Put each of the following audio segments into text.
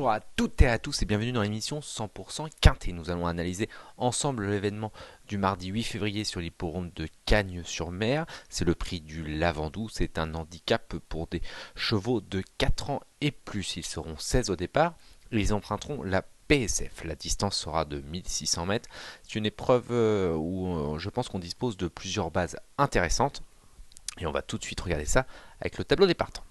Bonjour à toutes et à tous et bienvenue dans l'émission 100% Quintet. Nous allons analyser ensemble l'événement du mardi 8 février sur l'hippodrome de Cagnes-sur-Mer. C'est le prix du Lavandou, c'est un handicap pour des chevaux de 4 ans et plus. Ils seront 16 au départ et ils emprunteront la PSF. La distance sera de 1600 mètres. C'est une épreuve où je pense qu'on dispose de plusieurs bases intéressantes. Et on va tout de suite regarder ça avec le tableau des partants.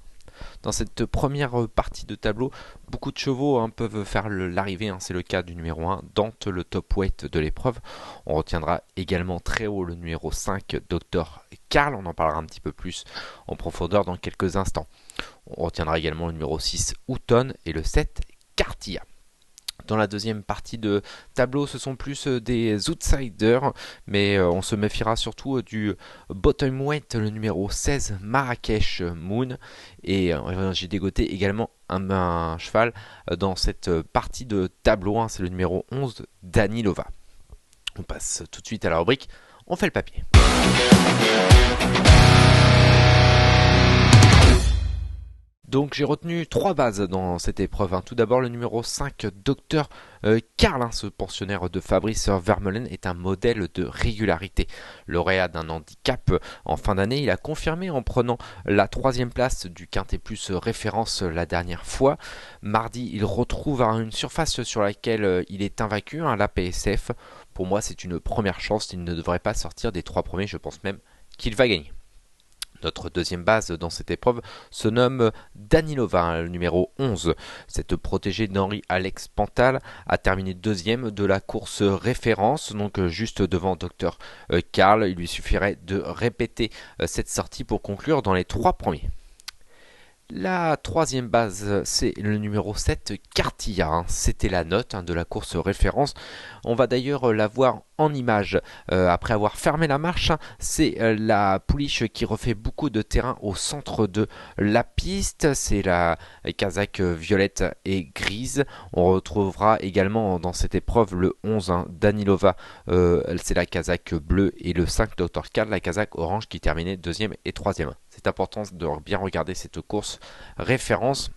Dans cette première partie de tableau, beaucoup de chevaux peuvent faire l'arrivée. C'est le cas du numéro 1, Dante, le top weight de l'épreuve. On retiendra également très haut le numéro 5, Dr Karl. On en parlera un petit peu plus en profondeur dans quelques instants. On retiendra également le numéro 6, Houghton, et le 7, Cartilla. Dans la deuxième partie de tableau, ce sont plus des outsiders, mais on se méfiera surtout du bottom weight, le numéro 16, Marrakech Moon. Et j'ai dégoté également un cheval dans cette partie de tableau, c'est le numéro 11, Danilova. On passe tout de suite à la rubrique, on fait le papier. Donc j'ai retenu 3 bases dans cette épreuve. Tout d'abord le numéro 5, Dr Karl, ce pensionnaire de Fabrice Vermeulen, est un modèle de régularité. Lauréat d'un handicap en fin d'année, il a confirmé en prenant la 3e place du Quintet Plus référence la dernière fois. Mardi, il retrouve une surface sur laquelle il est invaincu, la PSF. Pour moi, c'est une première chance, il ne devrait pas sortir des 3 premiers, je pense même qu'il va gagner. Notre deuxième base dans cette épreuve se nomme Danilova, le numéro 11. Cette protégée d'Henri Alex Pantal a terminé deuxième de la course référence, donc juste devant Dr Karl. Il lui suffirait de répéter cette sortie pour conclure dans les 3 premiers. La troisième base, c'est le numéro 7, Cartilla. C'était la note de la course référence. On va d'ailleurs la voir en image. Après avoir fermé la marche, c'est la pouliche qui refait beaucoup de terrain au centre de la piste. C'est la casaque violette et grise. On retrouvera également dans cette épreuve le 11, Danilova. C'est la casaque bleue, et le 5, Dr Karl, la casaque orange, qui terminait deuxième et troisième. C'est important de bien regarder cette course référence.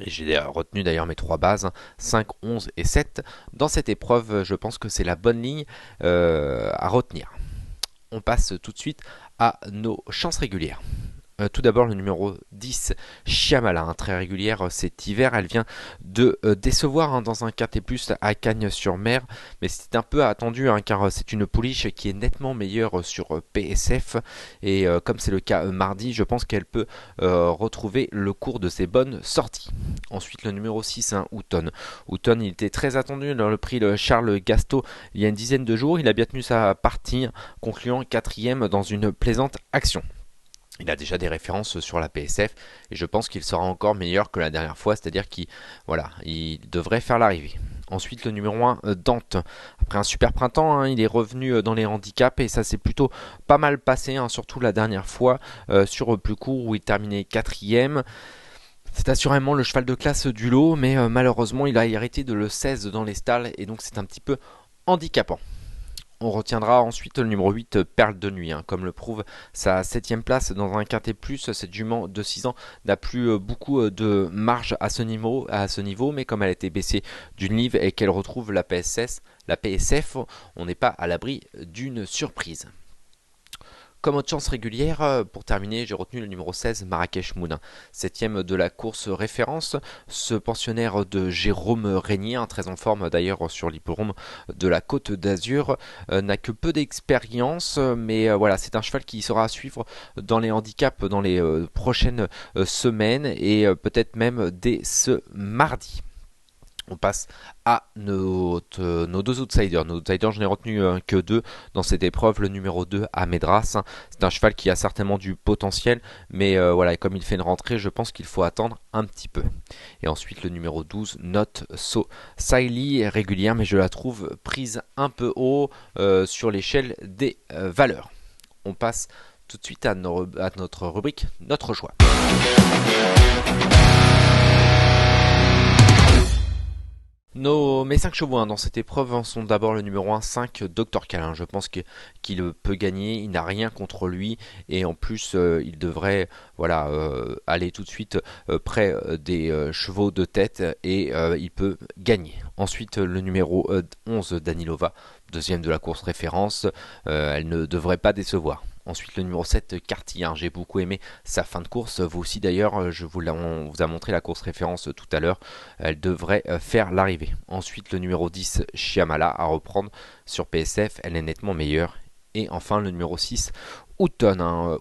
J'ai retenu d'ailleurs mes 3 bases, 5, 11 et 7. Dans cette épreuve, je pense que c'est la bonne ligne à retenir. On passe tout de suite à nos chances régulières. Tout d'abord le numéro 10, Chiamala, très régulière cet hiver. Elle vient de décevoir dans un Quintet Plus à Cagnes-sur-Mer, mais c'est un peu attendu car c'est une pouliche qui est nettement meilleure sur PSF, et comme c'est le cas mardi, je pense qu'elle peut retrouver le cours de ses bonnes sorties. Ensuite le numéro 6, Houghton. Houghton, il était très attendu dans le prix de Charles Gasto il y a une dizaine de jours. Il a bien tenu sa partie, concluant 4e dans une plaisante action. Il a déjà des références sur la PSF et je pense qu'il sera encore meilleur que la dernière fois, c'est-à-dire qu'il devrait faire l'arrivée. Ensuite le numéro 1, Dante. Après un super printemps, il est revenu dans les handicaps et ça s'est plutôt pas mal passé, surtout la dernière fois sur plus court où il terminait 4e. C'est assurément le cheval de classe du lot, mais malheureusement il a hérité de le 16 dans les stalles et donc c'est un petit peu handicapant. On retiendra ensuite le numéro 8, Perle de Nuit, comme le prouve sa 7e place dans un Quintet Plus. Cette jument de 6 ans n'a plus beaucoup de marge à ce niveau, mais comme elle a été baissée d'une livre et qu'elle retrouve la PSF, on n'est pas à l'abri d'une surprise. Comme autre chance régulière, pour terminer, j'ai retenu le numéro 16, Marrakech Moon. 7e de la course référence, ce pensionnaire de Jérôme Régnier, très en forme d'ailleurs sur l'hippodrome de la Côte d'Azur, n'a que peu d'expérience, mais c'est un cheval qui sera à suivre dans les handicaps dans les prochaines semaines et peut-être même dès ce mardi. On passe à nos 2 outsiders. Nos outsiders, je n'ai retenu que 2 dans cette épreuve. Le numéro 2, Amedras. C'est un cheval qui a certainement du potentiel, mais comme il fait une rentrée, je pense qu'il faut attendre un petit peu. Et ensuite, le numéro 12, Not So Siley, régulière, mais je la trouve prise un peu haut sur l'échelle des valeurs. On passe tout de suite à notre rubrique, notre choix. Nos Mes 5 chevaux dans cette épreuve sont d'abord le numéro 1, 5, Dr Câlin. Je pense qu'il peut gagner, il n'a rien contre lui et en plus il devrait voilà, aller tout de suite près des chevaux de tête et il peut gagner. Ensuite le numéro 11, Danilova, deuxième de la course référence, elle ne devrait pas décevoir. Ensuite le numéro 7, Cartillard, j'ai beaucoup aimé sa fin de course, vous aussi d'ailleurs, on vous a montré la course référence tout à l'heure, elle devrait faire l'arrivée. Ensuite le numéro 10, Chiamala, à reprendre sur PSF, elle est nettement meilleure. Et enfin le numéro 6, Houghton,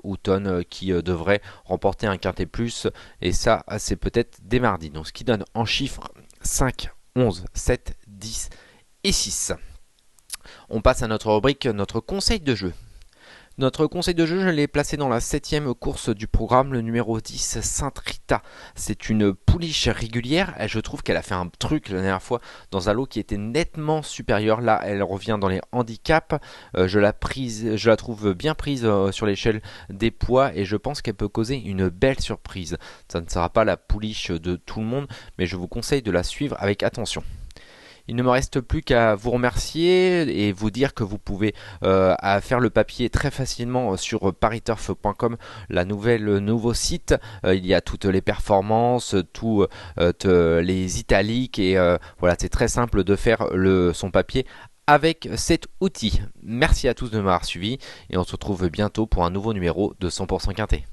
qui devrait remporter un quintet plus, et ça c'est peut-être dès mardi. Donc ce qui donne en chiffres 5, 11, 7, 10 et 6. On passe à notre rubrique, notre conseil de jeu. Notre conseil de jeu, je l'ai placé dans la 7ème course du programme, le numéro 10, Sainte Rita. C'est une pouliche régulière, et je trouve qu'elle a fait un truc la dernière fois dans un lot qui était nettement supérieur. Là, elle revient dans les handicaps, je la trouve bien prise sur l'échelle des poids, et je pense qu'elle peut causer une belle surprise. Ça ne sera pas la pouliche de tout le monde, mais je vous conseille de la suivre avec attention. Il ne me reste plus qu'à vous remercier et vous dire que vous pouvez faire le papier très facilement sur pariturf.com, le nouveau site. Il y a toutes les performances, tous les italiques et voilà, c'est très simple de faire son papier avec cet outil. Merci à tous de m'avoir suivi et on se retrouve bientôt pour un nouveau numéro de 100% Quintet.